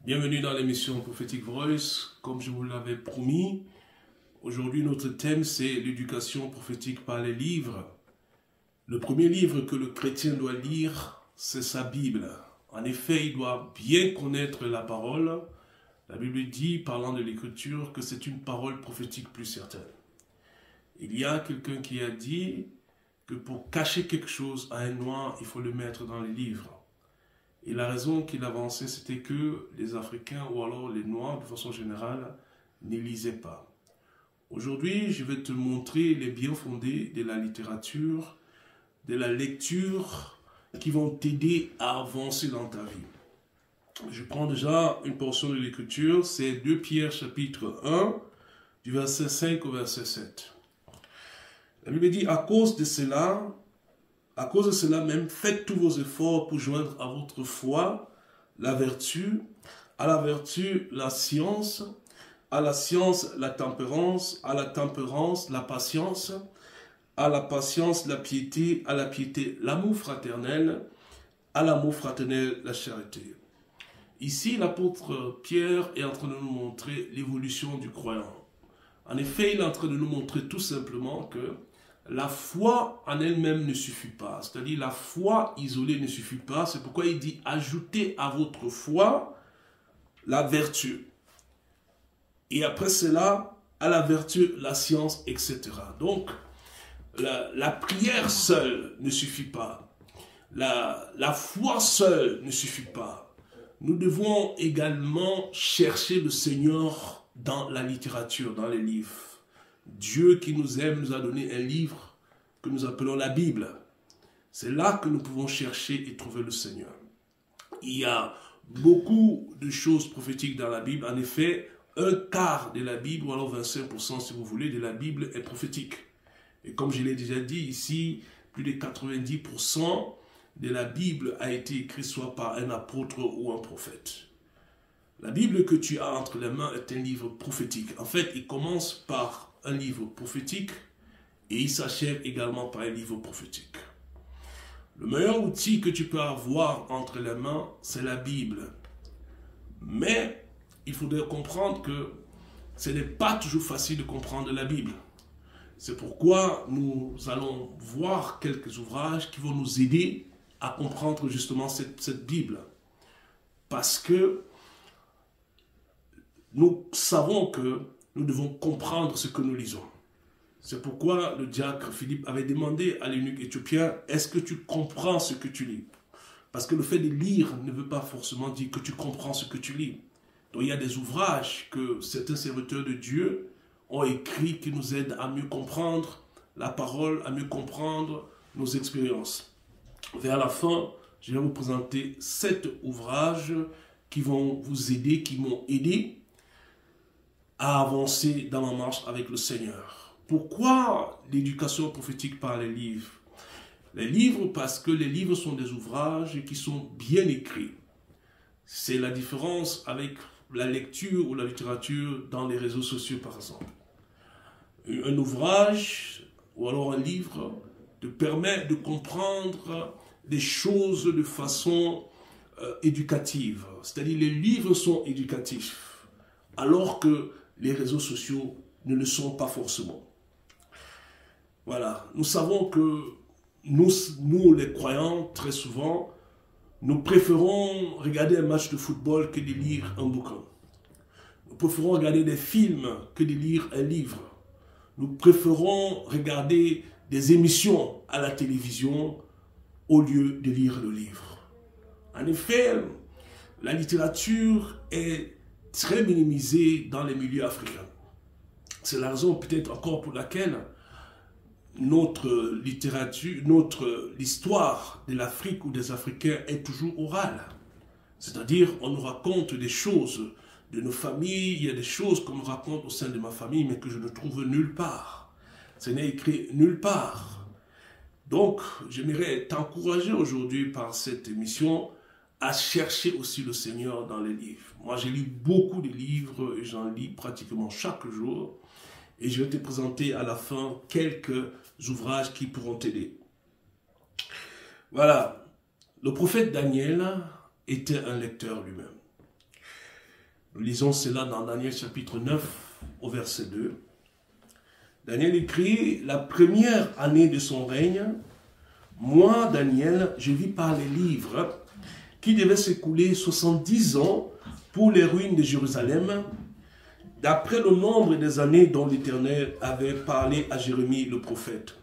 Bienvenue dans l'émission Prophetic Voice. Comme je vous l'avais promis, aujourd'hui notre thème c'est l'éducation prophétique par les livres. Le premier livre que le chrétien doit lire, c'est sa Bible. En effet, il doit bien connaître la parole. La Bible dit, parlant de l'écriture, que c'est une parole prophétique plus certaine. Il y a quelqu'un qui a dit que pour cacher quelque chose à un noir, il faut le mettre dans les livres. Et la raison qu'il avançait, c'était que les Africains, ou alors les Noirs, de façon générale, ne lisaient pas. Aujourd'hui, je vais te montrer les bien-fondés de la littérature, de la lecture, qui vont t'aider à avancer dans ta vie. Je prends déjà une portion de l'écriture, c'est 2 Pierre chapitre 1, du verset 5 au verset 7. La Bible dit, à cause de cela même, faites tous vos efforts pour joindre à votre foi la vertu, à la vertu la science, à la science la tempérance, à la tempérance la patience, à la patience la piété, à la piété l'amour fraternel, à l'amour fraternel la charité. Ici, l'apôtre Pierre est en train de nous montrer l'évolution du croyant. En effet, il est en train de nous montrer tout simplement que la foi en elle-même ne suffit pas. C'est-à-dire la foi isolée ne suffit pas. C'est pourquoi il dit ajoutez à votre foi la vertu. Et après cela, à la vertu, la science, etc. Donc, la prière seule ne suffit pas. La foi seule ne suffit pas. Nous devons également chercher le Seigneur dans la littérature, dans les livres. Dieu qui nous aime nous a donné un livre que nous appelons la Bible. C'est là que nous pouvons chercher et trouver le Seigneur. Il y a beaucoup de choses prophétiques dans la Bible. En effet, un quart de la Bible, ou alors 25% si vous voulez, de la Bible est prophétique. Et comme je l'ai déjà dit ici, plus de 90% de la Bible a été écrite soit par un apôtre ou un prophète. La Bible que tu as entre les mains est un livre prophétique. En fait, il commence par un livre prophétique et il s'achève également par un livre prophétique. Le meilleur outil que tu peux avoir entre les mains, c'est la Bible. Mais il faudrait comprendre que ce n'est pas toujours facile de comprendre la Bible. C'est pourquoi nous allons voir quelques ouvrages qui vont nous aider à comprendre justement cette Bible. Parce que nous savons que nous devons comprendre ce que nous lisons. C'est pourquoi le diacre Philippe avait demandé à l'eunuque éthiopien, est-ce que tu comprends ce que tu lis? Parce que le fait de lire ne veut pas forcément dire que tu comprends ce que tu lis. Donc il y a des ouvrages que certains serviteurs de Dieu ont écrits qui nous aident à mieux comprendre la parole, à mieux comprendre nos expériences. Vers la fin, je vais vous présenter 7 ouvrages qui vont vous aider, qui m'ont aidé à avancer dans ma marche avec le Seigneur. Pourquoi l'éducation prophétique par les livres? Les livres, parce que les livres sont des ouvrages qui sont bien écrits. C'est la différence avec la lecture ou la littérature dans les réseaux sociaux, par exemple. Un ouvrage ou alors un livre te permet de comprendre des choses de façon éducative. C'est-à-dire les livres sont éducatifs, alors que les réseaux sociaux ne le sont pas forcément. Voilà, nous savons que nous les croyants, très souvent, nous préférons regarder un match de football que de lire un bouquin. Nous préférons regarder des films que de lire un livre. Nous préférons regarder des émissions à la télévision au lieu de lire le livre. En effet, la littérature est très minimisée dans les milieux africains. C'est la raison peut-être encore pour laquelle notre littérature, l'histoire de l'Afrique ou des Africains est toujours orale. C'est-à-dire, on nous raconte des choses de nos familles, il y a des choses qu'on me raconte au sein de ma famille, mais que je ne trouve nulle part. Ce n'est écrit nulle part. Donc, j'aimerais t'encourager aujourd'hui par cette émission à chercher aussi le Seigneur dans les livres. Moi, j'ai lu beaucoup de livres et j'en lis pratiquement chaque jour. Et je vais te présenter à la fin quelques ouvrages qui pourront t'aider. Voilà. Le prophète Daniel était un lecteur lui-même. Nous lisons cela dans Daniel chapitre 9 au verset 2. Daniel écrit, la première année de son règne, moi, Daniel, je vis par les livres qui devaient s'écouler 70 ans pour les ruines de Jérusalem, d'après le nombre des années dont l'Éternel avait parlé à Jérémie le prophète.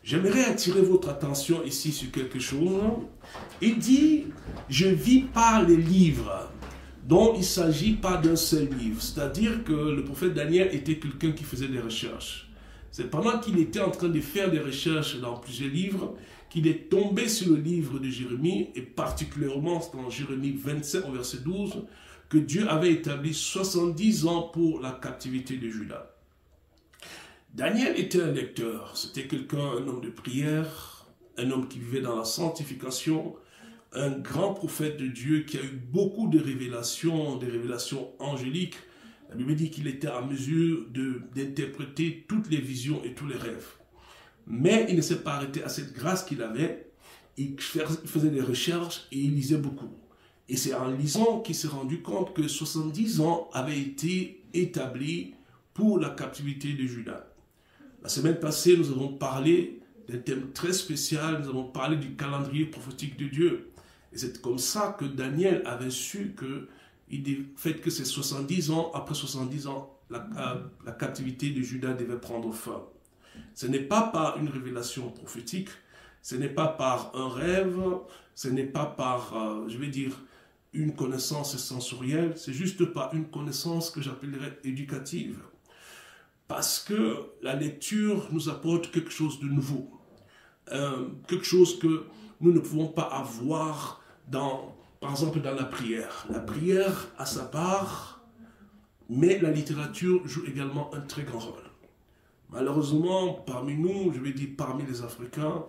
J'aimerais attirer votre attention ici sur quelque chose. Il dit, je vis par les livres, dont il ne s'agit pas d'un seul livre. C'est-à-dire que le prophète Daniel était quelqu'un qui faisait des recherches. C'est pendant qu'il était en train de faire des recherches dans plusieurs livres qu'il est tombé sur le livre de Jérémie, et particulièrement dans Jérémie 27 au verset 12, que Dieu avait établi 70 ans pour la captivité de Juda. Daniel était un lecteur, c'était quelqu'un, un homme de prière, un homme qui vivait dans la sanctification, un grand prophète de Dieu qui a eu beaucoup de révélations, des révélations angéliques. La Bible dit qu'il était en mesure d'interpréter toutes les visions et tous les rêves. Mais il ne s'est pas arrêté à cette grâce qu'il avait. Il faisait des recherches et il lisait beaucoup. Et c'est en lisant qu'il s'est rendu compte que 70 ans avaient été établis pour la captivité de Juda. La semaine passée, nous avons parlé d'un thème très spécial. Nous avons parlé du calendrier prophétique de Dieu. Et c'est comme ça que Daniel avait su que du fait que c'est 70 ans, après 70 ans, la captivité de Juda devait prendre fin. Ce n'est pas par une révélation prophétique, ce n'est pas par un rêve, ce n'est pas par, je vais dire, une connaissance sensorielle, c'est juste par une connaissance que j'appellerais éducative. Parce que la lecture nous apporte quelque chose de nouveau, quelque chose que nous ne pouvons pas avoir par exemple dans la prière. La prière a sa part, mais la littérature joue également un très grand rôle. Malheureusement, parmi nous, je vais dire parmi les Africains,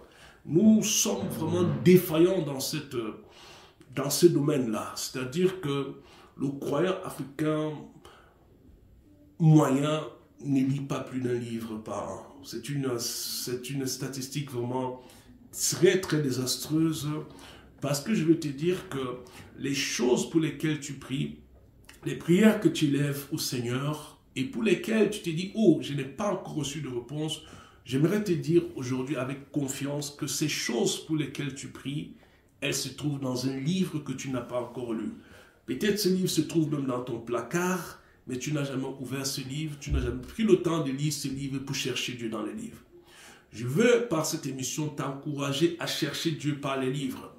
nous sommes vraiment défaillants dans ce domaine-là. C'est-à-dire que le croyant africain moyen ne lit pas plus d'un livre par an. C'est une statistique vraiment très, très désastreuse. Parce que je veux te dire que les choses pour lesquelles tu pries, les prières que tu lèves au Seigneur et pour lesquelles tu te dis « Oh, je n'ai pas encore reçu de réponse », j'aimerais te dire aujourd'hui avec confiance que ces choses pour lesquelles tu pries, elles se trouvent dans un livre que tu n'as pas encore lu. Peut-être ce livre se trouve même dans ton placard, mais tu n'as jamais ouvert ce livre, tu n'as jamais pris le temps de lire ce livre pour chercher Dieu dans les livres. Je veux par cette émission t'encourager à chercher Dieu par les livres.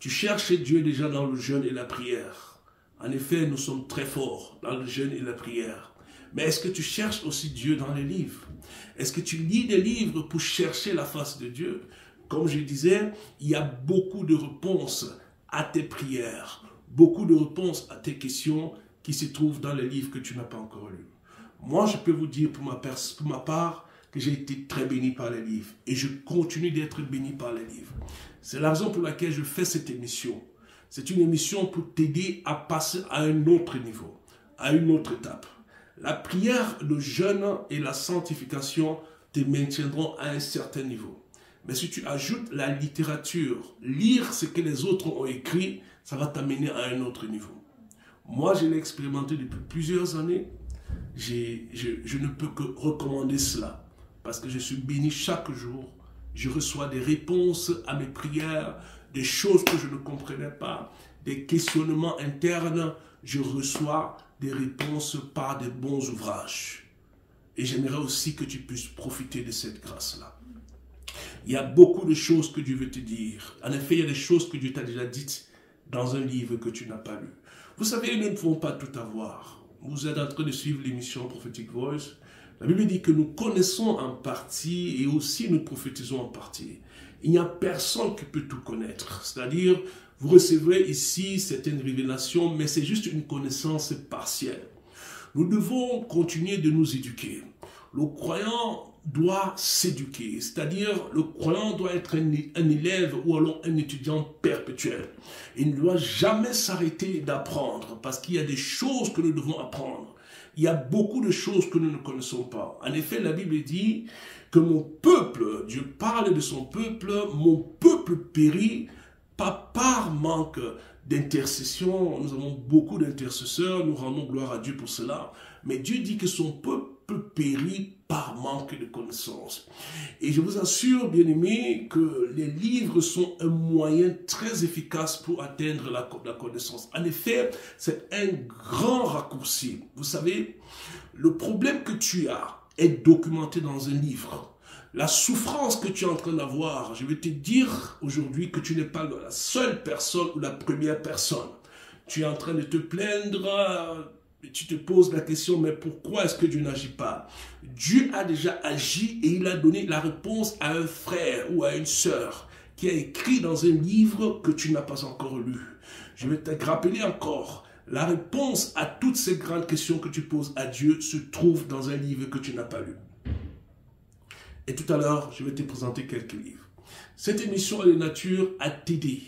Tu cherches Dieu déjà dans le jeûne et la prière. En effet, nous sommes très forts dans le jeûne et la prière. Mais est-ce que tu cherches aussi Dieu dans les livres? Est-ce que tu lis des livres pour chercher la face de Dieu? Comme je disais, il y a beaucoup de réponses à tes prières, beaucoup de réponses à tes questions qui se trouvent dans les livres que tu n'as pas encore lus. Moi, je peux vous dire pour ma part que j'ai été très béni par les livres et je continue d'être béni par les livres. C'est la raison pour laquelle je fais cette émission. C'est une émission pour t'aider à passer à un autre niveau, à une autre étape. La prière, le jeûne et la sanctification te maintiendront à un certain niveau. Mais si tu ajoutes la littérature, lire ce que les autres ont écrit, ça va t'amener à un autre niveau. Moi, je l'ai expérimenté depuis plusieurs années. Je ne peux que recommander cela parce que je suis béni chaque jour. Je reçois des réponses à mes prières, des choses que je ne comprenais pas, des questionnements internes. Je reçois des réponses par des bons ouvrages. Et j'aimerais aussi que tu puisses profiter de cette grâce-là. Il y a beaucoup de choses que Dieu veut te dire. En effet, il y a des choses que Dieu t'a déjà dites dans un livre que tu n'as pas lu. Vous savez, nous ne pouvons pas tout avoir. Vous êtes en train de suivre l'émission Prophetic Voice. La Bible dit que nous connaissons en partie et aussi nous prophétisons en partie. Il n'y a personne qui peut tout connaître. C'est-à-dire, vous recevrez ici certaines révélations, mais c'est juste une connaissance partielle. Nous devons continuer de nous éduquer. Le croyant doit s'éduquer, c'est-à-dire le croyant doit être un élève ou alors un étudiant perpétuel. Il ne doit jamais s'arrêter d'apprendre parce qu'il y a des choses que nous devons apprendre. Il y a beaucoup de choses que nous ne connaissons pas. En effet, la Bible dit que mon peuple, Dieu parle de son peuple, mon peuple périt pas par manque d'intercession, nous avons beaucoup d'intercesseurs, nous rendons gloire à Dieu pour cela. Mais Dieu dit que son peuple périt par manque de connaissance. Et je vous assure, bien-aimés, que les livres sont un moyen très efficace pour atteindre la connaissance. En effet, c'est un grand raccourci. Vous savez, le problème que tu as est documenté dans un livre. La souffrance que tu es en train d'avoir, je vais te dire aujourd'hui que tu n'es pas la seule personne ou la première personne. Tu es en train de te plaindre, et tu te poses la question, mais pourquoi est-ce que Dieu n'agit pas? Dieu a déjà agi et il a donné la réponse à un frère ou à une sœur qui a écrit dans un livre que tu n'as pas encore lu. Je vais te rappeler encore, la réponse à toutes ces grandes questions que tu poses à Dieu se trouve dans un livre que tu n'as pas lu. Et tout à l'heure, je vais te présenter quelques livres. Cette émission est de nature à t'aider,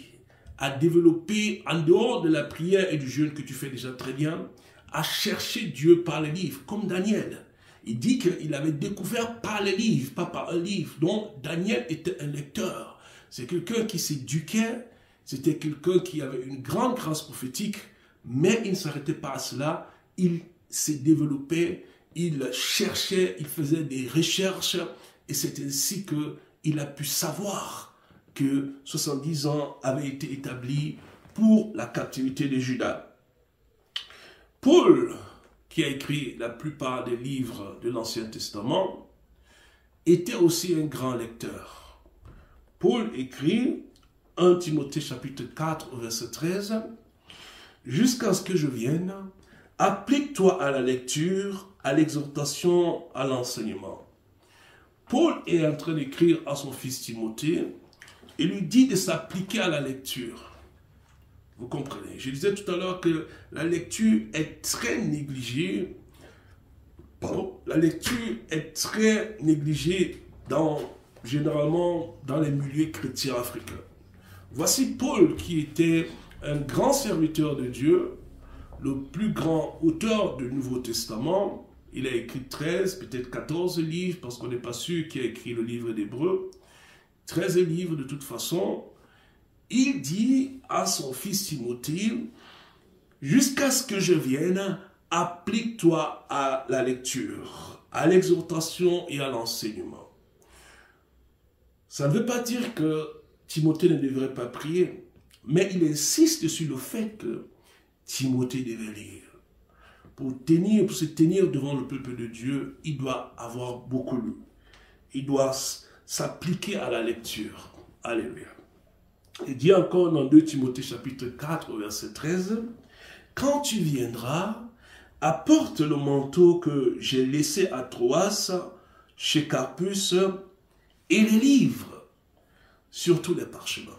à développer, en dehors de la prière et du jeûne que tu fais déjà très bien, à chercher Dieu par les livres, comme Daniel. Il dit qu'il avait découvert par les livres, pas par un livre. Donc, Daniel était un lecteur. C'est quelqu'un qui s'éduquait, c'était quelqu'un qui avait une grande grâce prophétique, mais il ne s'arrêtait pas à cela. Il s'est développé, il cherchait, il faisait des recherches, et c'est ainsi qu'il a pu savoir que 70 ans avaient été établis pour la captivité de Juda. Paul, qui a écrit la plupart des livres de l'Ancien Testament, était aussi un grand lecteur. Paul écrit 1 Timothée chapitre 4 verset 13, « Jusqu'à ce que je vienne, applique-toi à la lecture, à l'exhortation, à l'enseignement. » Paul est en train d'écrire à son fils Timothée et lui dit de s'appliquer à la lecture. Vous comprenez? Je disais tout à l'heure que la lecture est très négligée. La lecture est très négligée généralement dans les milieux chrétiens africains. Voici Paul qui était un grand serviteur de Dieu, le plus grand auteur du Nouveau Testament. Il a écrit 13, peut-être 14 livres, parce qu'on n'est pas sûr qu'il a écrit le livre d'Hébreu. 13 livres de toute façon. Il dit à son fils Timothée, « Jusqu'à ce que je vienne, applique-toi à la lecture, à l'exhortation et à l'enseignement. » Ça ne veut pas dire que Timothée ne devrait pas prier, mais il insiste sur le fait que Timothée devait lire. Pour se tenir devant le peuple de Dieu, il doit avoir beaucoup lu. Il doit s'appliquer à la lecture. Alléluia. Il dit encore dans 2 Timothée chapitre 4 verset 13, « Quand tu viendras, apporte le manteau que j'ai laissé à Troas, chez Carpus, et les livres, surtout les parchemins. »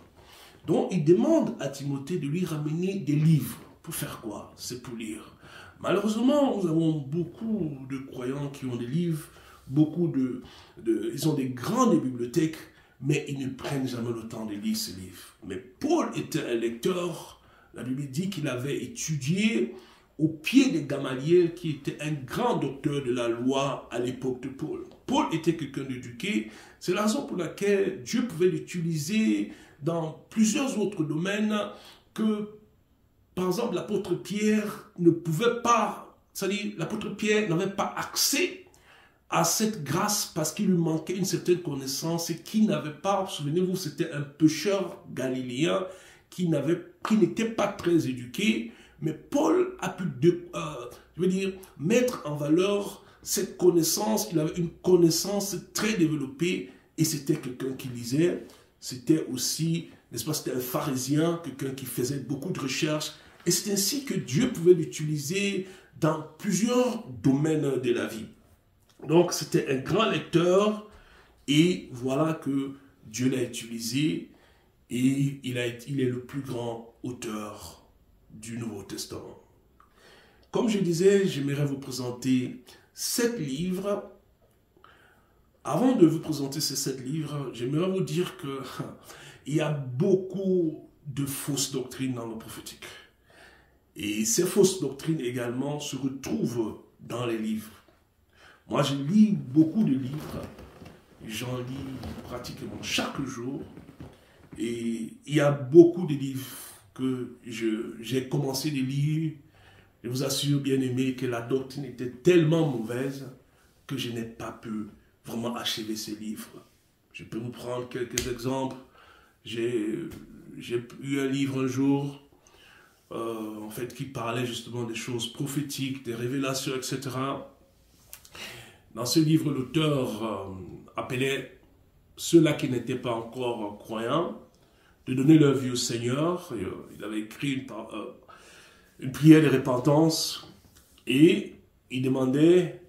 Donc il demande à Timothée de lui ramener des livres. Pour faire quoi? C'est pour lire. Malheureusement, nous avons beaucoup de croyants qui ont des livres, ils ont des grandes bibliothèques, mais ils ne prennent jamais le temps de lire ces livres. Mais Paul était un lecteur. La Bible dit qu'il avait étudié au pied de Gamaliel, qui était un grand docteur de la loi à l'époque de Paul. Paul était quelqu'un d'éduqué. C'est la raison pour laquelle Dieu pouvait l'utiliser dans plusieurs autres domaines que, par exemple, l'apôtre Pierre ne pouvait pas, c'est-à-dire l'apôtre Pierre n'avait pas accès à cette grâce parce qu'il lui manquait une certaine connaissance et qui n'avait pas, souvenez-vous, c'était un pêcheur galiléen qui n'était pas très éduqué, mais Paul a pu, mettre en valeur cette connaissance. Il avait une connaissance très développée et c'était quelqu'un qui lisait. C'était aussi, n'est-ce pas, c'était un pharisien, quelqu'un qui faisait beaucoup de recherches. Et c'est ainsi que Dieu pouvait l'utiliser dans plusieurs domaines de la vie. Donc, c'était un grand lecteur et voilà que Dieu l'a utilisé et il est le plus grand auteur du Nouveau Testament. Comme je disais, j'aimerais vous présenter 7 livres. Avant de vous présenter ces 7 livres, j'aimerais vous dire qu'il y a beaucoup de fausses doctrines dans le prophétique. Et ces fausses doctrines également se retrouvent dans les livres. Moi, je lis beaucoup de livres. J'en lis pratiquement chaque jour. Et il y a beaucoup de livres que j'ai commencé de lire, je vous assure, bien aimé, que la doctrine était tellement mauvaise que je n'ai pas pu vraiment achever ces livres. Je peux vous prendre quelques exemples. J'ai eu un livre un jour, en fait, qui parlait justement des choses prophétiques, des révélations, etc. Dans ce livre, l'auteur appelait ceux-là qui n'étaient pas encore croyants de donner leur vie au Seigneur. Il avait écrit une prière de repentance et il demandait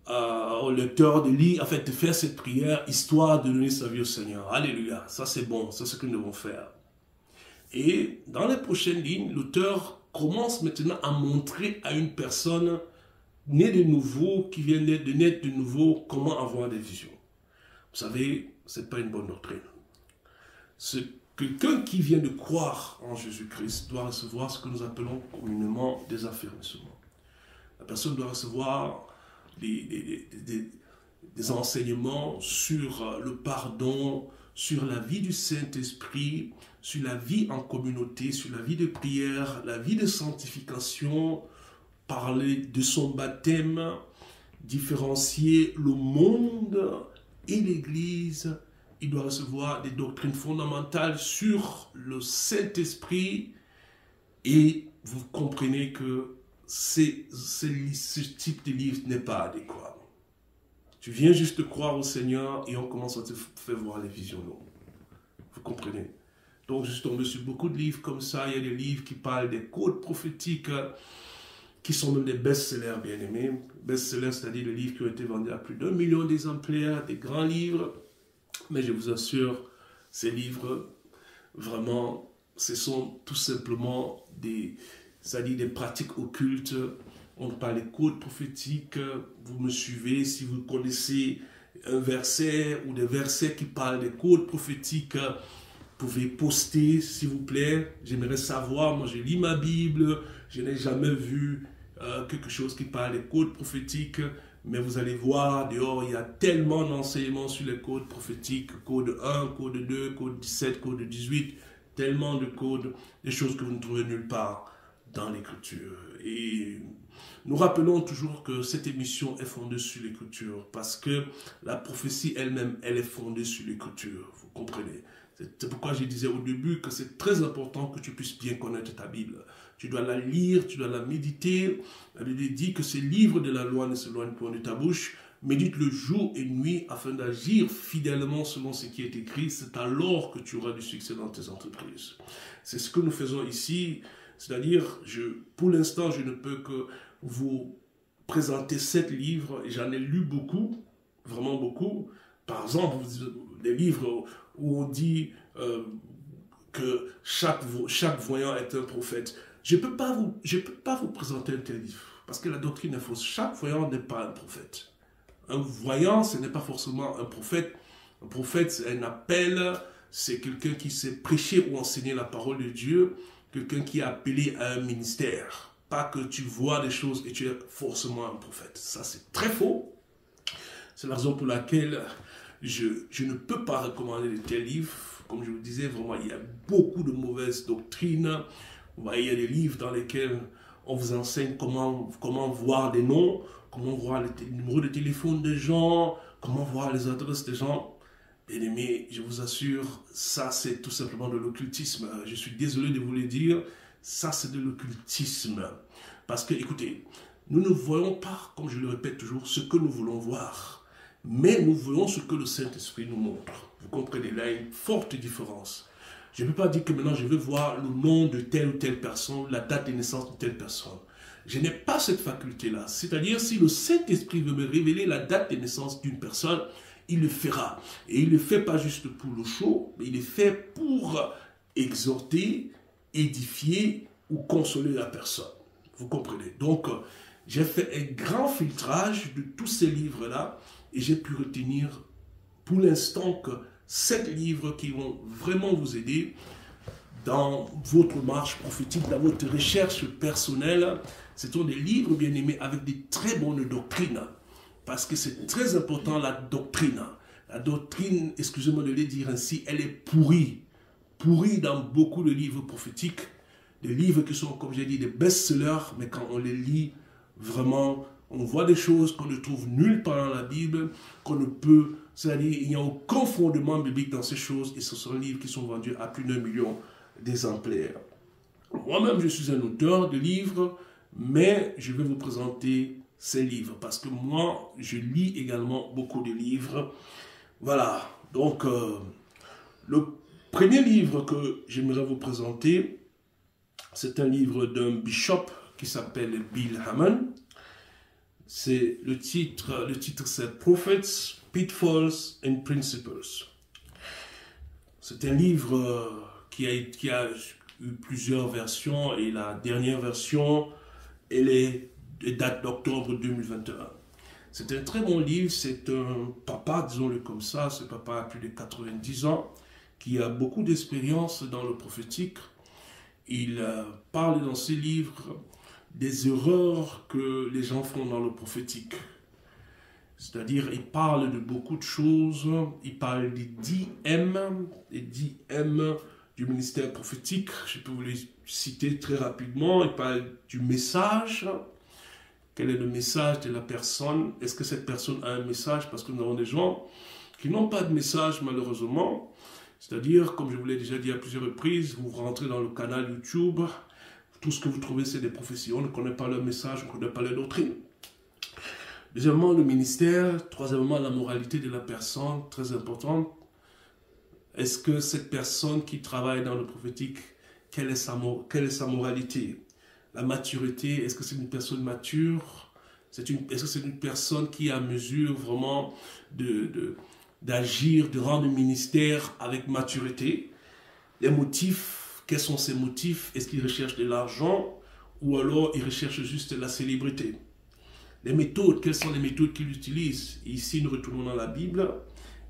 au lecteur de lire, en fait, de faire cette prière histoire de donner sa vie au Seigneur. Alléluia, ça c'est bon, c'est ce que nous devons faire. Et dans les prochaines lignes, l'auteur commence maintenant à montrer à une personne née de nouveau, qui vient de naître de nouveau, comment avoir des visions. Vous savez, ce n'est pas une bonne doctrine. Quelqu'un qui vient de croire en Jésus-Christ doit recevoir ce que nous appelons communément des affermissements. La personne doit recevoir des enseignements sur le pardon, sur la vie du Saint-Esprit, sur la vie en communauté, sur la vie de prière, la vie de sanctification, parler de son baptême, différencier le monde et l'Église. Il doit recevoir des doctrines fondamentales sur le Saint-Esprit et vous comprenez que ce type de livre n'est pas adéquat. Tu viens juste croire au Seigneur et on commence à te faire voir les visions. Non. Vous comprenez? Donc je suis tombé sur beaucoup de livres comme ça. Il y a des livres qui parlent des codes prophétiques qui sont même des best-sellers bien aimés. Best-sellers, c'est-à-dire des livres qui ont été vendus à plus d'1 million d'exemplaires, des grands livres. Mais je vous assure, ces livres, vraiment, ce sont tout simplement des pratiques occultes. On parle des codes prophétiques. Vous me suivez si vous connaissez un verset ou des versets qui parlent des codes prophétiques. Vous pouvez poster, s'il vous plaît. J'aimerais savoir. Moi, je lis ma Bible. Je n'ai jamais vu quelque chose qui parle des codes prophétiques. Mais vous allez voir, dehors, il y a tellement d'enseignements sur les codes prophétiques. Code 1, code 2, code 17, code 18. Tellement de codes, des choses que vous ne trouvez nulle part dans l'Écriture. Et nous rappelons toujours que cette émission est fondée sur l'Écriture. Parce que la prophétie elle-même, elle est fondée sur l'Écriture. Vous comprenez? C'est pourquoi je disais au début que c'est très important que tu puisses bien connaître ta Bible. Tu dois la lire, tu dois la méditer. La Bible dit que ces livres de la loi ne s'éloignent point de ta bouche. Médite le jour et nuit afin d'agir fidèlement selon ce qui est écrit. C'est alors que tu auras du succès dans tes entreprises. C'est ce que nous faisons ici. C'est-à-dire, pour l'instant, je ne peux que vous présenter 7 livres. J'en ai lu beaucoup, vraiment beaucoup. Par exemple, des livres où on dit que chaque voyant est un prophète. Je ne peux pas vous présenter un tel livre, parce que la doctrine est fausse. Chaque voyant n'est pas un prophète. Un voyant, ce n'est pas forcément un prophète. Un prophète, c'est un appel, c'est quelqu'un qui sait prêcher ou enseigner la parole de Dieu, quelqu'un qui est appelé à un ministère. Pas que tu vois des choses et tu es forcément un prophète. Ça, c'est très faux. C'est la raison pour laquelle je ne peux pas recommander de tels livres. Comme je vous disais, vraiment, il y a beaucoup de mauvaises doctrines. Vous voyez, il y a des livres dans lesquels on vous enseigne comment voir des noms, comment voir les numéros de téléphone des gens, comment voir les adresses des gens. Bien aimé, je vous assure, ça c'est tout simplement de l'occultisme. Je suis désolé de vous le dire, ça c'est de l'occultisme. Parce que, écoutez, nous ne voyons pas, comme je le répète toujours, ce que nous voulons voir. Mais nous voyons ce que le Saint-Esprit nous montre. Vous comprenez, là, il y a une forte différence. Je ne peux pas dire que maintenant je veux voir le nom de telle ou telle personne, la date de naissance de telle personne. Je n'ai pas cette faculté-là. C'est-à-dire, si le Saint-Esprit veut me révéler la date de naissance d'une personne, il le fera. Et il ne le fait pas juste pour le show, mais il le fait pour exhorter, édifier ou consoler la personne. Vous comprenez? Donc, j'ai fait un grand filtrage de tous ces livres-là et j'ai pu retenir pour l'instant que 7 livres qui vont vraiment vous aider dans votre marche prophétique, dans votre recherche personnelle. Ce sont des livres, bien aimés, avec des très bonnes doctrines. Parce que c'est très important, la doctrine. La doctrine, excusez-moi de le dire ainsi, elle est pourrie pourri dans beaucoup de livres prophétiques, des livres qui sont, comme j'ai dit, des best-sellers, mais quand on les lit, vraiment, on voit des choses qu'on ne trouve nulle part dans la Bible, qu'on ne peut, c'est-à-dire, il n'y a aucun fondement biblique dans ces choses, et ce sont des livres qui sont vendus à plus d'1 million d'exemplaires. Moi-même, je suis un auteur de livres, mais je vais vous présenter ces livres, parce que moi, je lis également beaucoup de livres. Voilà, donc, le premier livre que j'aimerais vous présenter, c'est un livre d'un bishop qui s'appelle Bill Hamon. C'est le titre c'est Prophets, Pitfalls and Principles. C'est un livre qui a eu plusieurs versions, et la dernière version, elle date d'octobre 2021. C'est un très bon livre, c'est un papa, disons-le comme ça, ce papa a plus de 90 ans, qui a beaucoup d'expérience dans le prophétique. Il parle dans ses livres des erreurs que les gens font dans le prophétique. C'est-à-dire, il parle de beaucoup de choses. Il parle des 10 M, les 10 M du ministère prophétique. Je peux vous les citer très rapidement. Il parle du message. Quel est le message de la personne? Est-ce que cette personne a un message? Parce que nous avons des gens qui n'ont pas de message, malheureusement. C'est-à-dire, comme je vous l'ai déjà dit à plusieurs reprises, vous rentrez dans le canal YouTube, tout ce que vous trouvez, c'est des prophéties. On ne connaît pas leur message, on ne connaît pas leur doctrine. Deuxièmement, le ministère. Troisièmement, la moralité de la personne, très importante. Est-ce que cette personne qui travaille dans le prophétique, quelle est sa moralité? La maturité, est-ce que c'est une personne mature? Est-ce que c'est une personne qui est à mesure vraiment d'agir, de rendre le ministère avec maturité? Les motifs, quels sont ses motifs? Est-ce qu'il recherche de l'argent ou alors il recherche juste la célébrité? Les méthodes, quelles sont les méthodes qu'il utilise? Ici, nous retournons dans la Bible.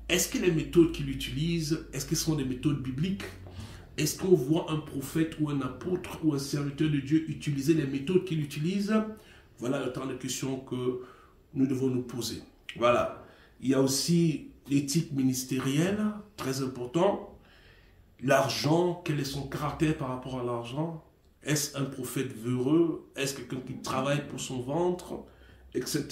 Est-ce que les méthodes qu'il utilise, est-ce que ce sont des méthodes bibliques? Est-ce qu'on voit un prophète ou un apôtre ou un serviteur de Dieu utiliser les méthodes qu'il utilise? Voilà le temps de questions que nous devons nous poser. Voilà. Il y a aussi l'éthique ministérielle, très important. L'argent, quel est son caractère par rapport à l'argent? Est-ce un prophète véreux? Est-ce quelqu'un qui travaille pour son ventre? Etc.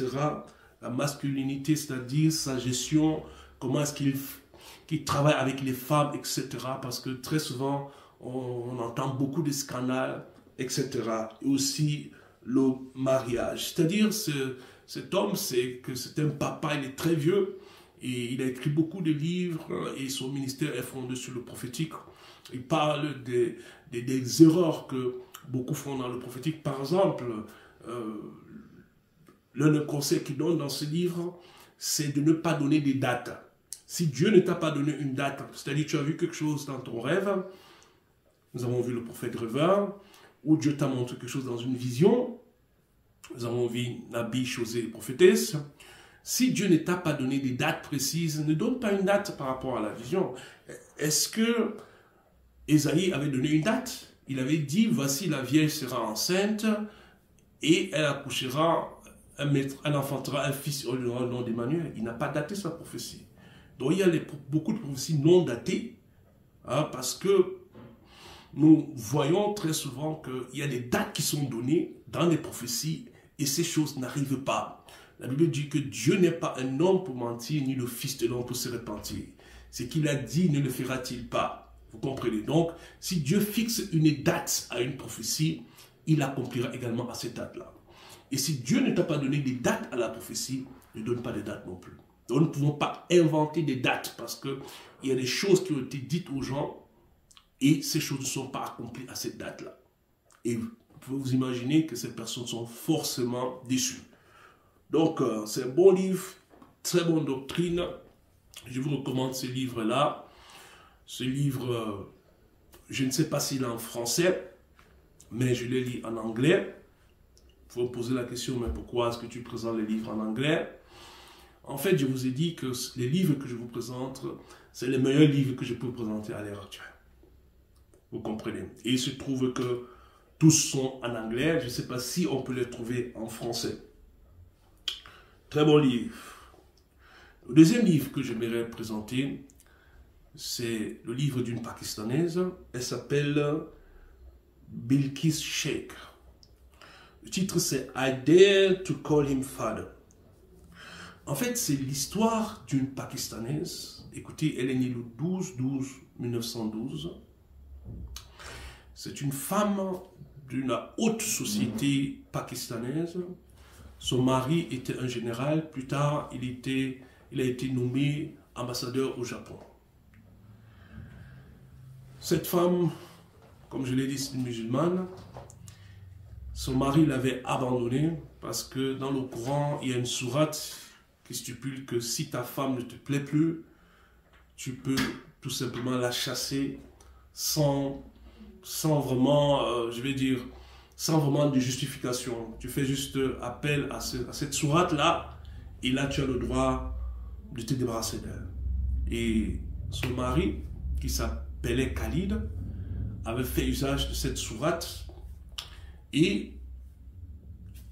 La masculinité, c'est-à-dire sa gestion, comment est-ce qu'il travaille avec les femmes, etc. Parce que très souvent, on entend beaucoup de scandales, etc. Et aussi le mariage. C'est-à-dire, cet homme, c'est un papa, il est très vieux, et il a écrit beaucoup de livres, et son ministère est fondé sur le prophétique. Il parle des erreurs que beaucoup font dans le prophétique. Par exemple, l'un des conseils qu'il donne dans ce livre, c'est de ne pas donner des dates. Si Dieu ne t'a pas donné une date, c'est-à-dire tu as vu quelque chose dans ton rêve, nous avons vu le prophète rêveur, ou Dieu t'a montré quelque chose dans une vision, nous avons vu Nabi, José, prophétesse. Si Dieu ne t'a pas donné des dates précises, ne donne pas une date par rapport à la vision. Est-ce que Ésaïe avait donné une date? Il avait dit, voici la vierge sera enceinte et elle accouchera, elle enfantera un fils au nom d'Emmanuel. Il n'a pas daté sa prophétie. Donc il y a beaucoup de prophéties non datées, hein, parce que nous voyons très souvent qu'il y a des dates qui sont données dans les prophéties et ces choses n'arrivent pas. La Bible dit que Dieu n'est pas un homme pour mentir, ni le fils de l'homme pour se repentir. Ce qu'il a dit ne le fera-t-il pas? Vous comprenez? Donc, si Dieu fixe une date à une prophétie, il accomplira également à cette date-là. Et si Dieu ne t'a pas donné des dates à la prophétie, ne donne pas de dates non plus. Donc, nous ne pouvons pas inventer des dates parce qu'il y a des choses qui ont été dites aux gens et ces choses ne sont pas accomplies à cette date-là. Et vous pouvez vous imaginer que ces personnes sont forcément déçues. Donc, c'est un bon livre, très bonne doctrine. Je vous recommande ce livre-là. Ce livre, je ne sais pas s'il est en français, mais je l'ai lu en anglais. Il faut me poser la question, mais pourquoi est-ce que tu présentes les livres en anglais? En fait, je vous ai dit que les livres que je vous présente, c'est les meilleurs livres que je peux vous présenter à l'heure actuelle. Vous comprenez? Et il se trouve que tous sont en anglais. Je ne sais pas si on peut les trouver en français. Très bon livre. Le deuxième livre que j'aimerais présenter, C'est le livre d'une Pakistanaise. Elle s'appelle Bilkis Sheikh. Le titre, c'est I Dare to Call Him Father. En fait, c'est l'histoire d'une Pakistanaise. Écoutez, elle est née le 12/12/1912. C'est une femme d'une haute société pakistanaise. Son mari était un général. Plus tard, il a été nommé ambassadeur au Japon. Cette femme, comme je l'ai dit, c'est une musulmane. Son mari l'avait abandonnée parce que dans le Coran, il y a une sourate qui stipule que si ta femme ne te plaît plus, tu peux tout simplement la chasser sans vraiment, sans vraiment de justification. Tu fais juste appel à cette sourate-là, et là tu as le droit de te débarrasser d'elle. Et son mari, qui s'appelait Khalid, avait fait usage de cette sourate, et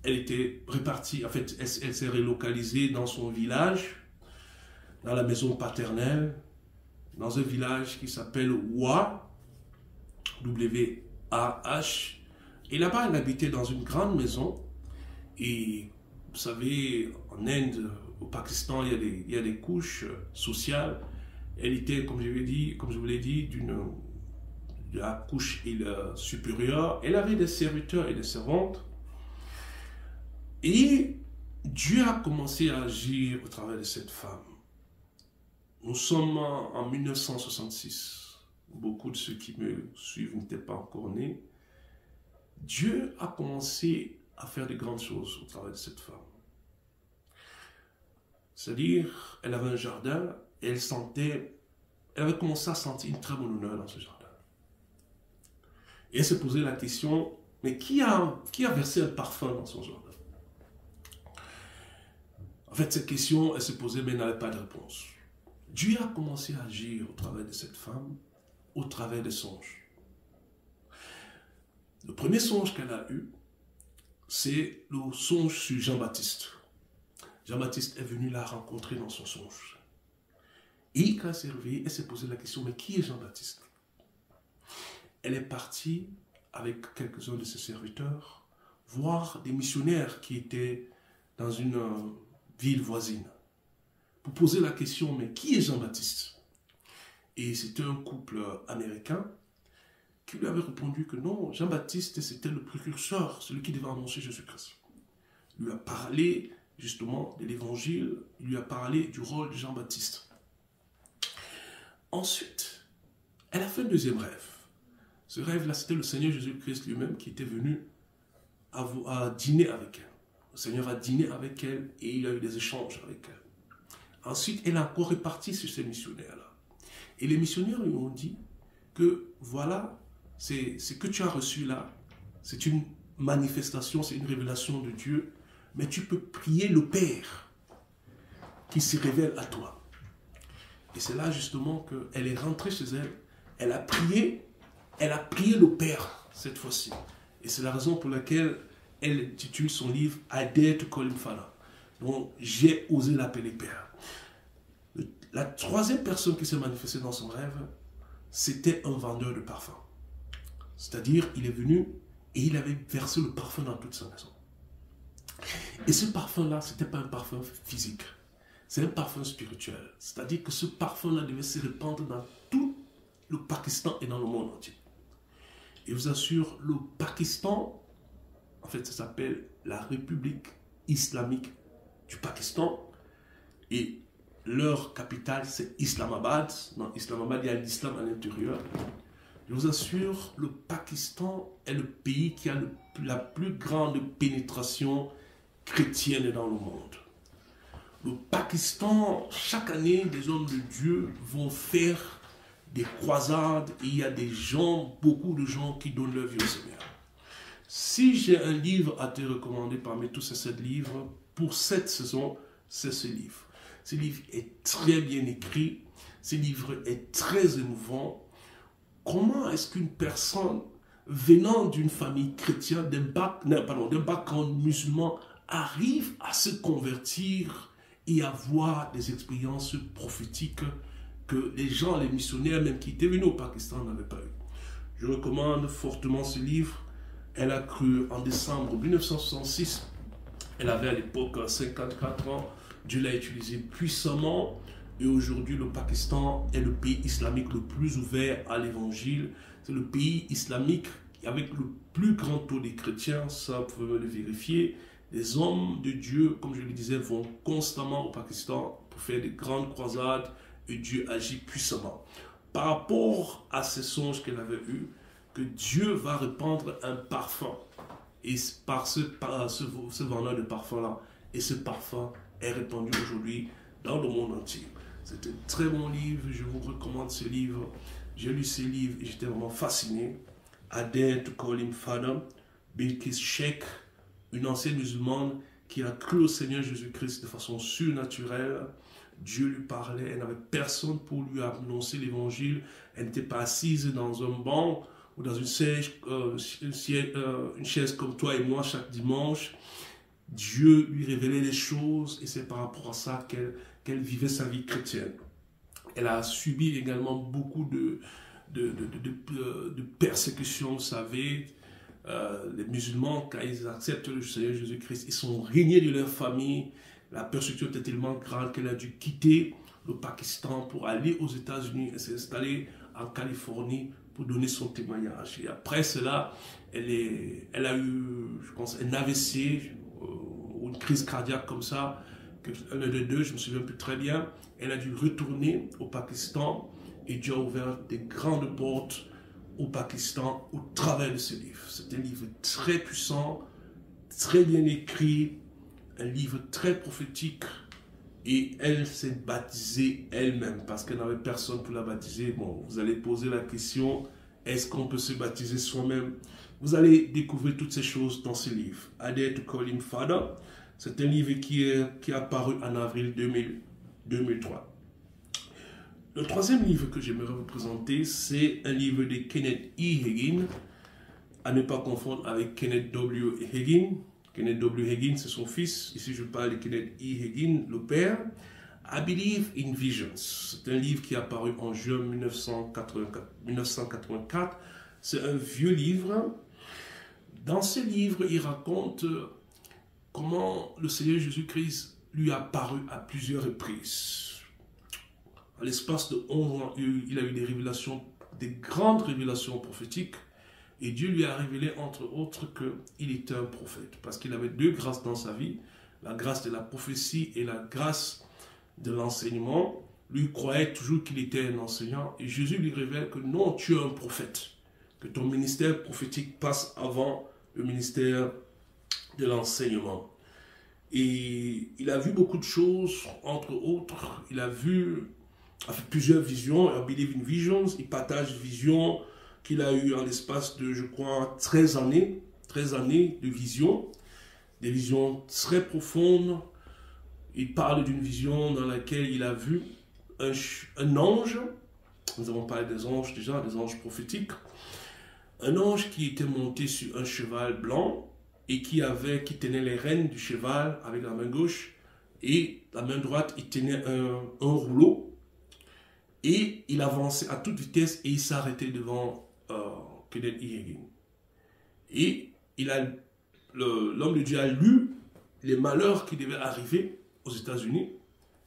elle était répartie, en fait, elle s'est relocalisée dans son village, dans la maison paternelle, dans un village qui s'appelle Wah, W-A-H. Et là-bas, elle habitait dans une grande maison. Et vous savez, en Inde, au Pakistan, il y a des couches sociales. Elle était, comme je vous l'ai dit, de la couche supérieure. Elle avait des serviteurs et des servantes. Et Dieu a commencé à agir au travers de cette femme. Nous sommes en 1966. Beaucoup de ceux qui me suivent n'étaient pas encore nés. Dieu a commencé à faire de grandes choses au travers de cette femme. C'est-à-dire, elle avait un jardin et elle avait commencé à sentir une très bonne odeur dans ce jardin. Et elle se posait la question, mais qui a versé un parfum dans son jardin? En fait, cette question, elle se posait, mais elle n'avait pas de réponse. Dieu a commencé à agir au travers de cette femme, au travers des songes. Le premier songe qu'elle a eu, c'est le songe sur Jean-Baptiste. Jean-Baptiste est venu la rencontrer dans son songe. Et quand elle s'est réveillée, elle s'est posé la question, mais qui est Jean-Baptiste? Elle est partie avec quelques-uns de ses serviteurs voir des missionnaires qui étaient dans une ville voisine pour poser la question, mais qui est Jean-Baptiste? Et c'était un couple américain qui lui avait répondu que non, Jean-Baptiste, c'était le précurseur, celui qui devait annoncer Jésus-Christ. Il lui a parlé justement de l'évangile, il lui a parlé du rôle de Jean-Baptiste. Ensuite, elle a fait un deuxième rêve. Ce rêve-là, c'était le Seigneur Jésus-Christ lui-même qui était venu à dîner avec elle. Le Seigneur a dîné avec elle et il a eu des échanges avec elle. Ensuite, elle a encore réparti sur ces missionnaires-là. Et les missionnaires lui ont dit que voilà, ce que tu as reçu là, c'est une manifestation, c'est une révélation de Dieu, mais tu peux prier le Père qui se révèle à toi. Et c'est là justement qu'elle est rentrée chez elle, elle a prié le Père cette fois-ci. Et c'est la raison pour laquelle elle intitule son livre « I Dare to Call Him Father ». Donc, j'ai osé l'appeler Père. La troisième personne qui s'est manifestée dans son rêve, c'était un vendeur de parfums. C'est-à-dire, il est venu et il avait versé le parfum dans toute sa maison. Et ce parfum-là, ce n'était pas un parfum physique. C'est un parfum spirituel. C'est-à-dire que ce parfum-là devait se répandre dans tout le Pakistan et dans le monde entier. Et je vous assure, le Pakistan, en fait, ça s'appelle la République islamique du Pakistan. Et leur capitale, c'est Islamabad. Dans Islamabad, il y a l'islam à l'intérieur. Je vous assure, le Pakistan est le pays qui a la plus grande pénétration chrétienne dans le monde. Le Pakistan, chaque année, des hommes de Dieu vont faire des croisades et il y a des gens, beaucoup de gens qui donnent leur vie au Seigneur. Si j'ai un livre à te recommander parmi tous ces 7 livres, pour cette saison, c'est ce livre. Ce livre est très bien écrit, ce livre est très émouvant. Comment est-ce qu'une personne venant d'une famille chrétienne, d'un background musulman, arrive à se convertir et à avoir des expériences prophétiques que les gens, les missionnaires même qui étaient venus au Pakistan n'avaient pas eu. Je recommande fortement ce livre. Elle a cru en décembre 1966. Elle avait à l'époque 54 ans. Dieu l'a utilisé puissamment. Et aujourd'hui, le Pakistan est le pays islamique le plus ouvert à l'évangile. C'est le pays islamique avec le plus grand taux de chrétiens. Ça, vous pouvez le vérifier. Les hommes de Dieu, comme je le disais, vont constamment au Pakistan pour faire des grandes croisades. Et Dieu agit puissamment. Par rapport à ces songes qu'elle avait eus, que Dieu va répandre un parfum. Et par ce vendeur de parfum-là, et ce parfum est répandu aujourd'hui dans le monde entier. C'est un très bon livre, je vous recommande ce livre. J'ai lu ce livre et j'étais vraiment fasciné. I Dare to Call Him Father, Bilkis Sheikh, une ancienne musulmane qui a cru au Seigneur Jésus-Christ de façon surnaturelle. Dieu lui parlait, elle n'avait personne pour lui annoncer l'évangile. Elle n'était pas assise dans un banc ou dans une chaise comme toi et moi chaque dimanche. Dieu lui révélait les choses et c'est par rapport à ça qu'elle vivait sa vie chrétienne. Elle a subi également beaucoup de persécutions, vous savez. Les musulmans, quand ils acceptent le Seigneur Jésus-Christ, ils sont régnés de leur famille. La persécution était tellement grande qu'elle a dû quitter le Pakistan pour aller aux États-Unis et s'installer en Californie pour donner son témoignage. Et après cela, elle a eu, je pense, un AVC ou une crise cardiaque comme ça, l'un des deux, je ne me souviens plus très bien. Elle a dû retourner au Pakistan et Dieu a ouvert des grandes portes au Pakistan au travers de ce livre. C'est un livre très puissant, très bien écrit, un livre très prophétique. Et elle s'est baptisée elle-même parce qu'elle n'avait personne pour la baptiser. Bon, vous allez poser la question, est-ce qu'on peut se baptiser soi-même? Vous allez découvrir toutes ces choses dans ce livre. I Dare to Call Him Father. C'est un livre qui est apparu en avril 2003. Le troisième livre que j'aimerais vous présenter, c'est un livre de Kenneth E. Hagin, à ne pas confondre avec Kenneth W. Hagin. Kenneth W. Hagin, c'est son fils. Ici, je parle de Kenneth E. Hagin, le père. I Believe in Visions. C'est un livre qui est apparu en juin 1984. C'est un vieux livre. Dans ce livre, il raconte comment le Seigneur Jésus-Christ lui a apparu à plusieurs reprises. À l'espace de 11 ans, il a eu des révélations, des grandes révélations prophétiques. Et Dieu lui a révélé, entre autres, qu'il était un prophète. Parce qu'il avait deux grâces dans sa vie. La grâce de la prophétie et la grâce de l'enseignement. Lui croyait toujours qu'il était un enseignant. Et Jésus lui révèle que non, tu es un prophète. Que ton ministère prophétique passe avant le ministère de l'enseignement. Et il a vu beaucoup de choses, entre autres. Il a fait plusieurs visions. I Believe in Visions. Il partage visions qu'il a eu en l'espace de, je crois, 13 années de vision, des visions très profondes. Il parle d'une vision dans laquelle il a vu un ange, nous avons parlé des anges déjà, des anges prophétiques, un ange qui était monté sur un cheval blanc et qui tenait les rênes du cheval avec la main gauche et la main droite, il tenait un rouleau et il avançait à toute vitesse et il s'arrêtait devant Kenneth E. Hagin. Et l'homme de Dieu a lu les malheurs qui devaient arriver aux États-Unis.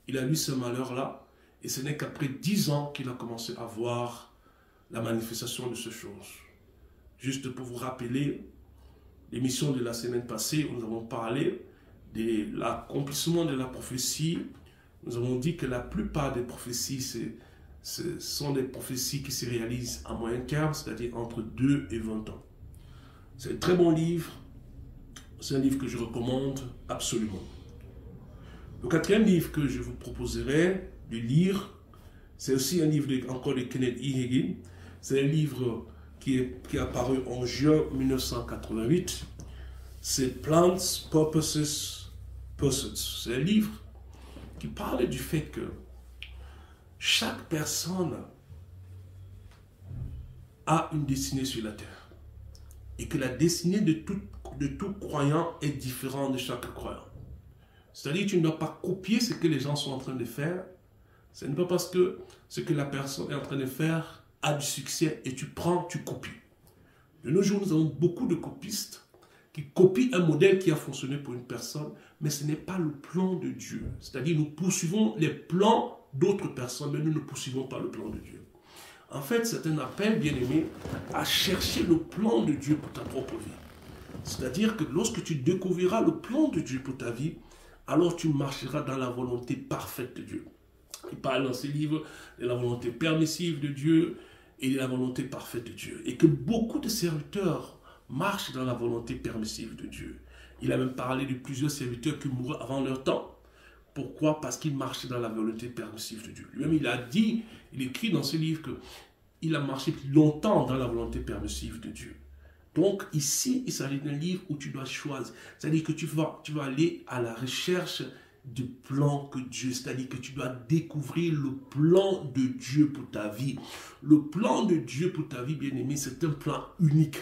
Il a lu ce malheur-là et ce n'est qu'après 10 ans qu'il a commencé à voir la manifestation de ces choses. Juste pour vous rappeler, l'émission de la semaine passée, où nous avons parlé de l'accomplissement de la prophétie. Nous avons dit que la plupart des prophéties, ce sont des prophéties qui se réalisent à moyen terme, c'est-à-dire entre 2 et 20 ans. C'est un très bon livre. C'est un livre que je recommande absolument. Le quatrième livre que je vous proposerai de lire, c'est aussi un livre encore de Kenneth E. Hagin. C'est un livre qui est apparu en juin 1988. C'est Plans, Purposes, Pursuits. C'est un livre qui parle du fait que chaque personne a une destinée sur la terre et que la destinée de tout croyant est différente de chaque croyant. C'est-à-dire que tu ne dois pas copier ce que les gens sont en train de faire. Ce n'est pas parce que ce que la personne est en train de faire a du succès et tu prends, tu copies. De nos jours, nous avons beaucoup de copistes qui copient un modèle qui a fonctionné pour une personne, mais ce n'est pas le plan de Dieu. C'est-à-dire, nous poursuivons les plans d'autres personnes, mais nous ne poursuivons pas le plan de Dieu. En fait, c'est un appel, bien-aimé, à chercher le plan de Dieu pour ta propre vie. C'est-à-dire que lorsque tu découvriras le plan de Dieu pour ta vie, alors tu marcheras dans la volonté parfaite de Dieu. Il parle dans ses livres de la volonté permissive de Dieu et de la volonté parfaite de Dieu. Et que beaucoup de serviteurs marchent dans la volonté permissive de Dieu. Il a même parlé de plusieurs serviteurs qui mourent avant leur temps. Pourquoi? Parce qu'ils marchaient dans la volonté permissive de Dieu. Lui-même, il a dit, il écrit dans ce livre qu'il a marché longtemps dans la volonté permissive de Dieu. Donc ici, il s'agit d'un livre où tu dois choisir. C'est-à-dire que tu vas aller à la recherche du plan que Dieu, c'est-à-dire que tu dois découvrir le plan de Dieu pour ta vie. Le plan de Dieu pour ta vie, bien-aimé, c'est un plan unique.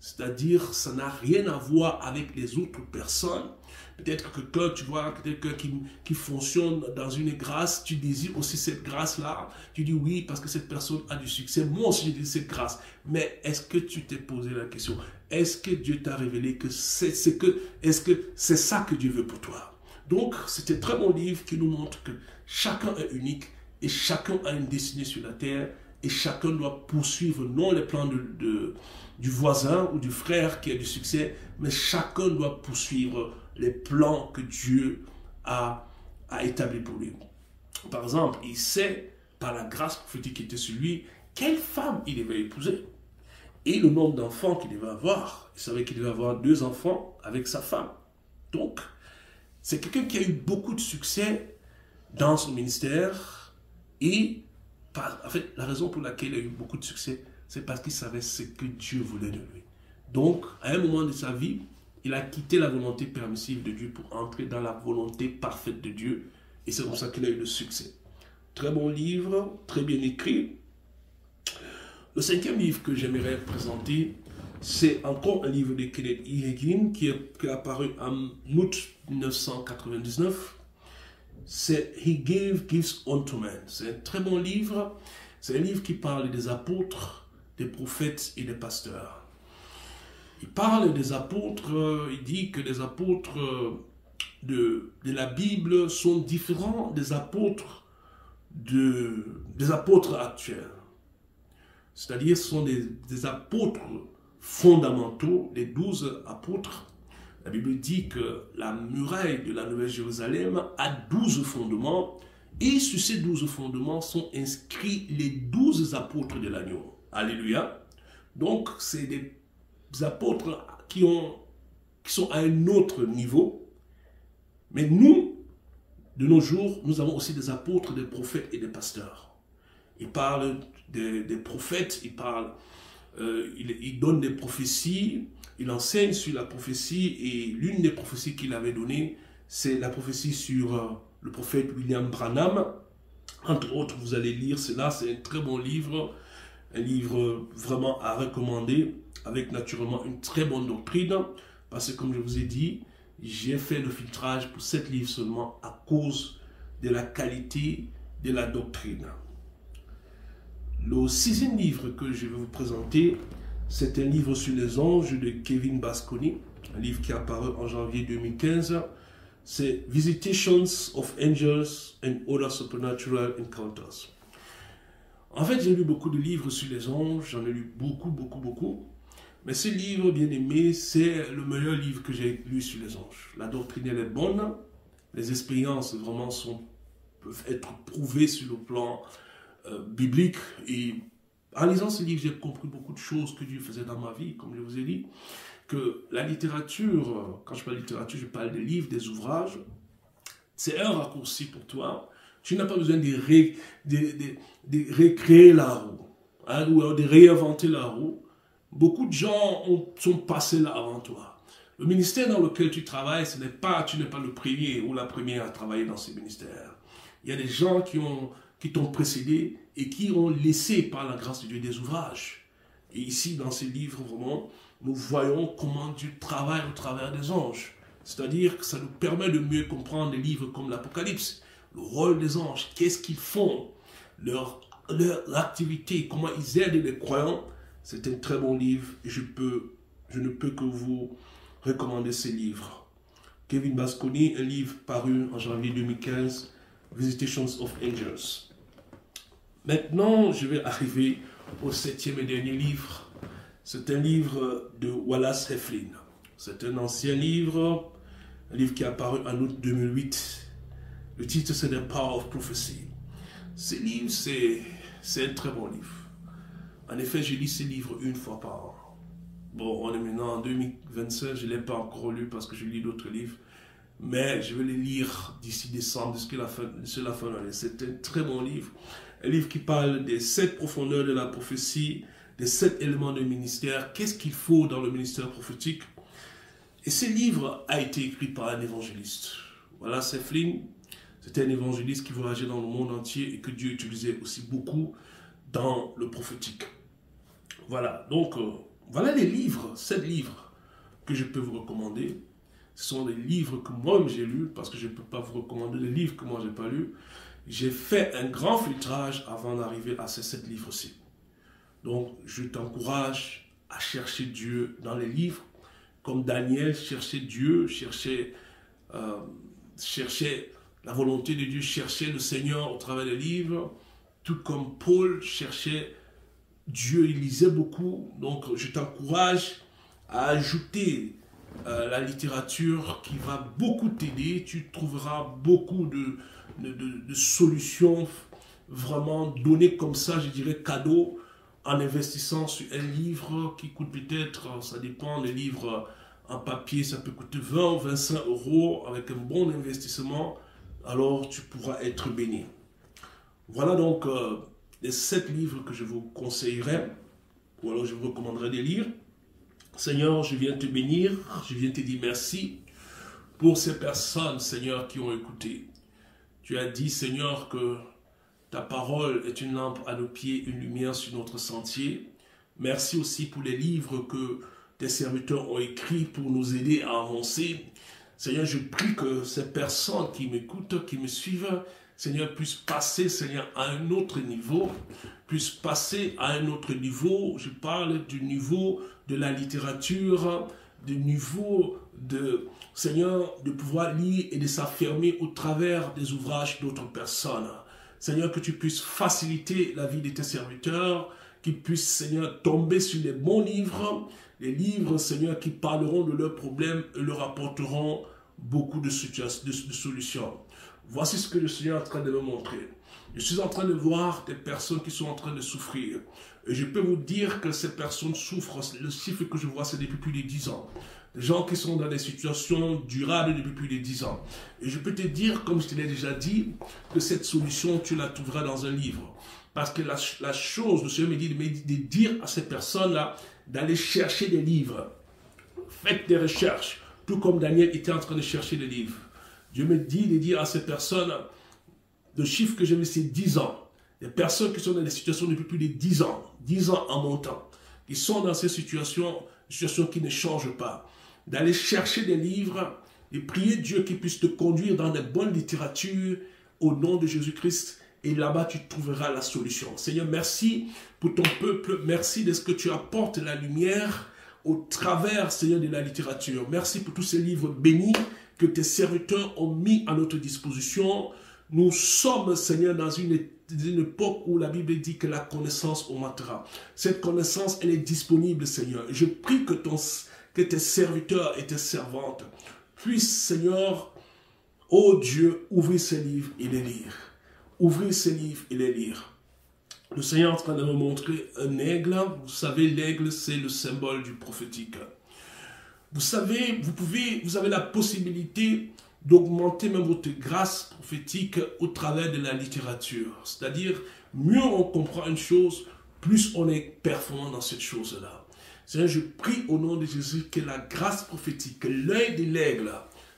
C'est-à-dire, ça n'a rien à voir avec les autres personnes. Peut-être que quelqu'un, tu vois, quelqu'un qui fonctionne dans une grâce, tu désires aussi cette grâce-là. Tu dis oui, parce que cette personne a du succès. Moi aussi, j'ai dit cette grâce. Mais est-ce que tu t'es posé la question? Est-ce que Dieu t'a révélé que est-ce que c'est ça que Dieu veut pour toi? Donc, c'est un très bon livre qui nous montre que chacun est unique et chacun a une destinée sur la terre et chacun doit poursuivre non les plans du voisin ou du frère qui a du succès, mais chacun doit poursuivre les plans que Dieu a établis pour lui. Par exemple, il sait, par la grâce prophétique qui était sur lui, quelle femme il devait épouser et le nombre d'enfants qu'il devait avoir. Il savait qu'il devait avoir 2 enfants avec sa femme. Donc, c'est quelqu'un qui a eu beaucoup de succès dans son ministère et en fait, la raison pour laquelle il a eu beaucoup de succès, c'est parce qu'il savait ce que Dieu voulait de lui. Donc, à un moment de sa vie, il a quitté la volonté permissive de Dieu pour entrer dans la volonté parfaite de Dieu. Et c'est comme ça qu'il a eu le succès. Très bon livre, très bien écrit. Le 5e livre que j'aimerais présenter, c'est encore un livre de Kenneth E. Hagin qui est apparu en août 1999. C'est He Gave Gifts Unto Men. C'est un très bon livre. C'est un livre qui parle des apôtres, des prophètes et des pasteurs. Il parle des apôtres, il dit que les apôtres de la Bible sont différents des apôtres actuels. C'est-à-dire ce sont des apôtres fondamentaux, les 12 apôtres. La Bible dit que la muraille de la Nouvelle Jérusalem a 12 fondements et sur ces 12 fondements sont inscrits les 12 apôtres de l'agneau. Alléluia. Donc, c'est des apôtres qui sont à un autre niveau. Mais nous, de nos jours, nous avons aussi des apôtres, des prophètes et des pasteurs. Il parle des prophètes, il donne des prophéties, il enseigne sur la prophétie et l'une des prophéties qu'il avait données, c'est la prophétie sur le prophète William Branham. Entre autres, vous allez lire cela, c'est un très bon livre, un livre vraiment à recommander, avec naturellement une très bonne doctrine, parce que comme je vous ai dit, j'ai fait le filtrage pour 7 livres seulement à cause de la qualité de la doctrine. Le 6e livre que je vais vous présenter, c'est un livre sur les anges de Kevin Basconi, un livre qui est apparu en janvier 2015. C'est Visitations of Angels and Other Supernatural Encounters. En fait, j'ai lu beaucoup de livres sur les anges, j'en ai lu beaucoup. Mais ce livre, bien aimé, c'est le meilleur livre que j'ai lu sur les anges. La doctrine, elle est bonne, les expériences vraiment peuvent être prouvées sur le plan biblique. Et en lisant ce livre, j'ai compris beaucoup de choses que Dieu faisait dans ma vie, comme je vous ai dit. Que la littérature, quand je parle de littérature, je parle des livres, des ouvrages, c'est un raccourci pour toi. Tu n'as pas besoin de recréer la roue, hein, ou de réinventer la roue. Beaucoup de gens sont passés là avant toi. Le ministère dans lequel tu travailles, tu n'es pas le premier ou la première à travailler dans ce ministère. Il y a des gens qui t'ont précédé et qui ont laissé par la grâce de Dieu des ouvrages. Et ici, dans ces livres, vraiment, nous voyons comment Dieu travaille au travers des anges. C'est-à-dire que ça nous permet de mieux comprendre des livres comme l'Apocalypse. le rôle des anges, qu'est-ce qu'ils font, leur activité, comment ils aident les croyants. C'est un très bon livre et je ne peux que vous recommander ce livre. Kevin Basconi, un livre paru en janvier 2015, Visitations of Angels. Maintenant, je vais arriver au 7e et dernier livre. C'est un livre de Wallace Heflin. C'est un ancien livre, un livre qui est apparu en août 2008. Le titre, c'est The Power of Prophecy. Ce livre, c'est un très bon livre. En effet, je lis ce livre une fois par an. Bon, on est maintenant en 2025, je ne l'ai pas encore lu parce que je lis d'autres livres. Mais je vais les lire d'ici décembre, jusqu'à la fin de l'année. C'est un très bon livre. Un livre qui parle des 7 profondeurs de la prophétie, des 7 éléments du ministère. Qu'est-ce qu'il faut dans le ministère prophétique? Et ce livre a été écrit par un évangéliste. Voilà, Heflin, c'était un évangéliste qui voyageait dans le monde entier et que Dieu utilisait aussi beaucoup dans le prophétique. Voilà, donc voilà les livres, 7 livres que je peux vous recommander. Ce sont des livres que moi-même j'ai lus, parce que je ne peux pas vous recommander des livres que moi je n'ai pas lus. J'ai fait un grand filtrage avant d'arriver à ces 7 livres-ci. Donc, je t'encourage à chercher Dieu dans les livres, comme Daniel cherchait Dieu, cherchait la volonté de Dieu, cherchait le Seigneur au travers des livres, tout comme Paul cherchait Dieu, il lisait beaucoup. Donc, je t'encourage à ajouter la littérature qui va beaucoup t'aider. Tu trouveras beaucoup de solutions vraiment données comme ça, je dirais cadeau, en investissant sur un livre qui coûte peut-être, ça dépend, les livres en papier, ça peut coûter 20 ou 25 euros. Avec un bon investissement, alors tu pourras être béni. Voilà donc les 7 livres que je vous conseillerais, ou alors je vous recommanderais de lire. Seigneur, je viens te bénir, je viens te dire merci pour ces personnes, Seigneur, qui ont écouté. Tu as dit, Seigneur, que ta parole est une lampe à nos pieds, une lumière sur notre sentier. Merci aussi pour les livres que tes serviteurs ont écrits pour nous aider à avancer. Seigneur, je prie que ces personnes qui m'écoutent, qui me suivent, Seigneur, puissent passer, Seigneur, à un autre niveau, puissent passer à un autre niveau. Je parle du niveau de la littérature, du niveau de, Seigneur, de pouvoir lire et de s'affirmer au travers des ouvrages d'autres personnes. Seigneur, que tu puisses faciliter la vie de tes serviteurs, qu'ils puissent, Seigneur, tomber sur les bons livres, les livres, Seigneur, qui parleront de leurs problèmes et leur apporteront beaucoup de solutions. Voici ce que le Seigneur est en train de me montrer. Je suis en train de voir des personnes qui sont en train de souffrir. Et je peux vous dire que ces personnes souffrent. Le chiffre que je vois, c'est depuis plus de 10 ans. Des gens qui sont dans des situations durables depuis plus de 10 ans. Et je peux te dire, comme je te l'ai déjà dit, que cette solution, tu la trouveras dans un livre. Parce que la chose, le Seigneur me dit de dire à ces personnes-là d'aller chercher des livres. Faites des recherches. Tout comme Daniel était en train de chercher des livres. Dieu me dit de dire à ces personnes, le chiffre que j'ai mis, c'est 10 ans. Des personnes qui sont dans des situations depuis plus de 10 ans en montant, qui sont dans ces situations qui ne changent pas. D'aller chercher des livres et prier Dieu qui puisse te conduire dans des bonnes littératures au nom de Jésus-Christ. Et là-bas, tu trouveras la solution. Seigneur, merci pour ton peuple. Merci de ce que tu apportes la lumière au travers, Seigneur, de la littérature. Merci pour tous ces livres bénis que tes serviteurs ont mis à notre disposition. Nous sommes, Seigneur, dans une époque où la Bible dit que la connaissance augmentera. Cette connaissance, elle est disponible, Seigneur. Je prie que tes serviteurs et tes servantes puissent, Seigneur, ô Dieu, ouvrir ces livres et les lire. Ouvrir ces livres et les lire. Le Seigneur est en train de me montrer un aigle. Vous savez, l'aigle, c'est le symbole du prophétique. Vous savez, vous avez la possibilité d'augmenter même votre grâce prophétique au travers de la littérature. C'est-à-dire, mieux on comprend une chose, plus on est performant dans cette chose-là. Seigneur, je prie au nom de Jésus que la grâce prophétique, que l'œil de l'aigle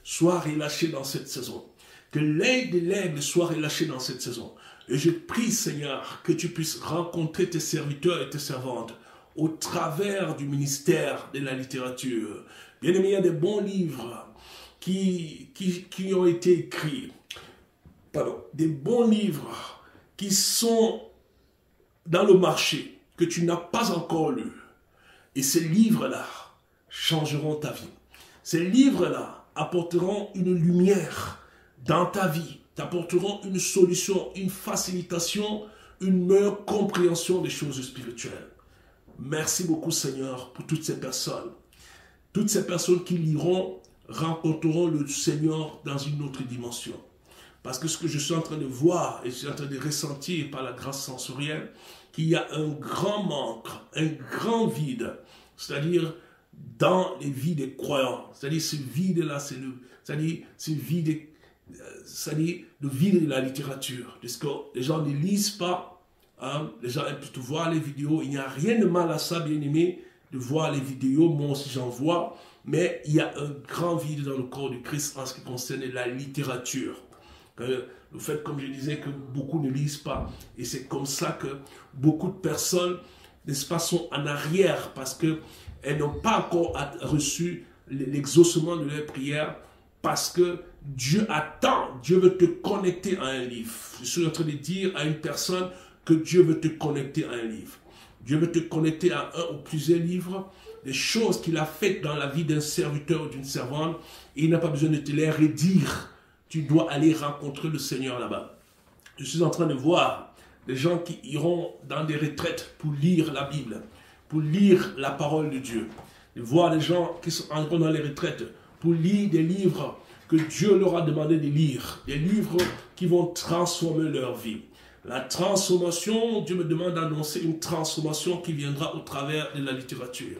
soit relâché dans cette saison. Que l'œil de l'aigle soit relâché dans cette saison. Et je prie, Seigneur, que tu puisses rencontrer tes serviteurs et tes servantes au travers du ministère de la littérature. Bien-aimé, il y a des bons livres qui ont été écrits des bons livres qui sont dans le marché, que tu n'as pas encore lu. Et ces livres-là changeront ta vie. Ces livres-là apporteront une lumière dans ta vie, t'apporteront une solution, une facilitation, une meilleure compréhension des choses spirituelles. Merci beaucoup Seigneur pour toutes ces personnes. Toutes ces personnes qui liront rencontreront le Seigneur dans une autre dimension. Parce que ce que je suis en train de voir et je suis en train de ressentir par la grâce sensorielle, qu'il y a un grand manque, un grand vide, c'est-à-dire dans les vies des croyants. C'est-à-dire ce vide-là, c'est-à-dire ce vide, c'est-à-dire le vide de la littérature. Parce que les gens ne lisent pas, hein, les gens aiment plutôt voir les vidéos. Il n'y a rien de mal à ça, bien aimé, de voir les vidéos. Moi aussi j'en vois. Mais il y a un grand vide dans le corps du Christ en ce qui concerne la littérature. Le fait, comme je disais, que beaucoup ne lisent pas. Et c'est comme ça que beaucoup de personnes, n'est-ce pas, sont en arrière parce qu'elles n'ont pas encore reçu l'exaucement de leur prière parce que Dieu attend, Dieu veut te connecter à un livre. Je suis en train de dire à une personne que Dieu veut te connecter à un livre. Dieu veut te connecter à un ou plusieurs livres, des choses qu'il a faites dans la vie d'un serviteur ou d'une servante, et il n'a pas besoin de te les redire. Tu dois aller rencontrer le Seigneur là-bas. Je suis en train de voir des gens qui iront dans des retraites pour lire la Bible, pour lire la parole de Dieu. De voir des gens qui sont encore dans les retraites pour lire des livres que Dieu leur a demandé de lire. Des livres qui vont transformer leur vie. La transformation, Dieu me demande d'annoncer une transformation qui viendra au travers de la littérature.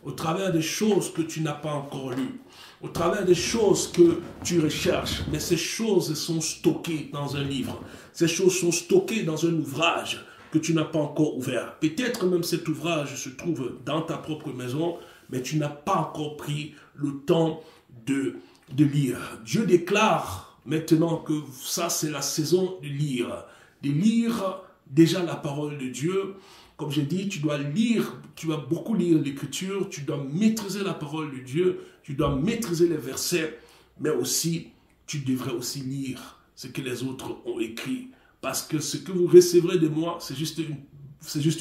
Au travers des choses que tu n'as pas encore lues. Au travers des choses que tu recherches, mais ces choses sont stockées dans un livre. Ces choses sont stockées dans un ouvrage que tu n'as pas encore ouvert. Peut-être même cet ouvrage se trouve dans ta propre maison, mais tu n'as pas encore pris le temps de lire. Dieu déclare maintenant que ça c'est la saison de lire. De lire déjà la parole de Dieu. Comme j'ai dit, tu dois lire, tu vas beaucoup lire l'écriture, tu dois maîtriser la parole de Dieu, tu dois maîtriser les versets, mais aussi, tu devrais aussi lire ce que les autres ont écrit. Parce que ce que vous recevrez de moi, c'est juste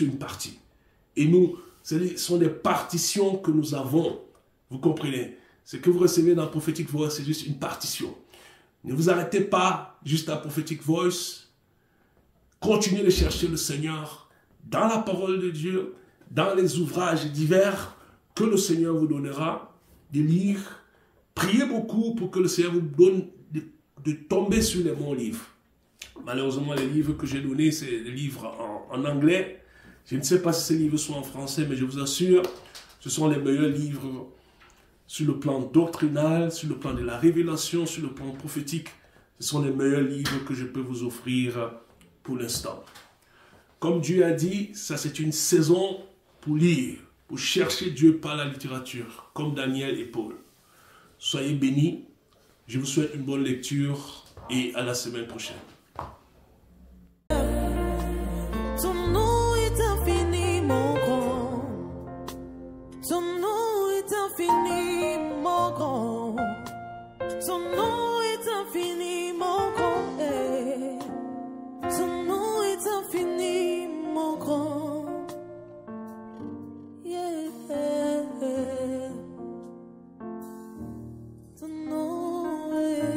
une partie. Et nous, ce sont des partitions que nous avons. Vous comprenez? Ce que vous recevez dans Prophetic Voice, c'est juste une partition. Ne vous arrêtez pas juste à Prophetic Voice. Continuez de chercher le Seigneur dans la parole de Dieu, dans les ouvrages divers que le Seigneur vous donnera de lire. Priez beaucoup pour que le Seigneur vous donne de tomber sur les bons livres. Malheureusement, les livres que j'ai donnés, c'est des livres en anglais. Je ne sais pas si ces livres sont en français, mais je vous assure, ce sont les meilleurs livres sur le plan doctrinal, sur le plan de la révélation, sur le plan prophétique. Ce sont les meilleurs livres que je peux vous offrir pour l'instant. Comme Dieu a dit, ça c'est une saison pour lire, pour chercher Dieu par la littérature, comme Daniel et Paul. Soyez bénis, je vous souhaite une bonne lecture et à la semaine prochaine. Ton nom est infiniment grand. Ton nom est infiniment grand. Ton nom est infiniment grand. Ton nom est infiniment grand. Yeah. Ton nom est...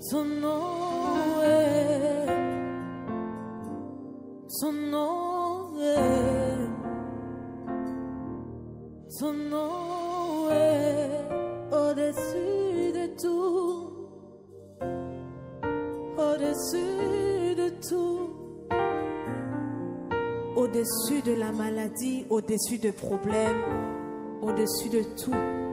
Son nom est, son nom est, son nom est au-dessus de tout, au-dessus de tout, au-dessus de la maladie, au-dessus de problèmes, au-dessus de tout.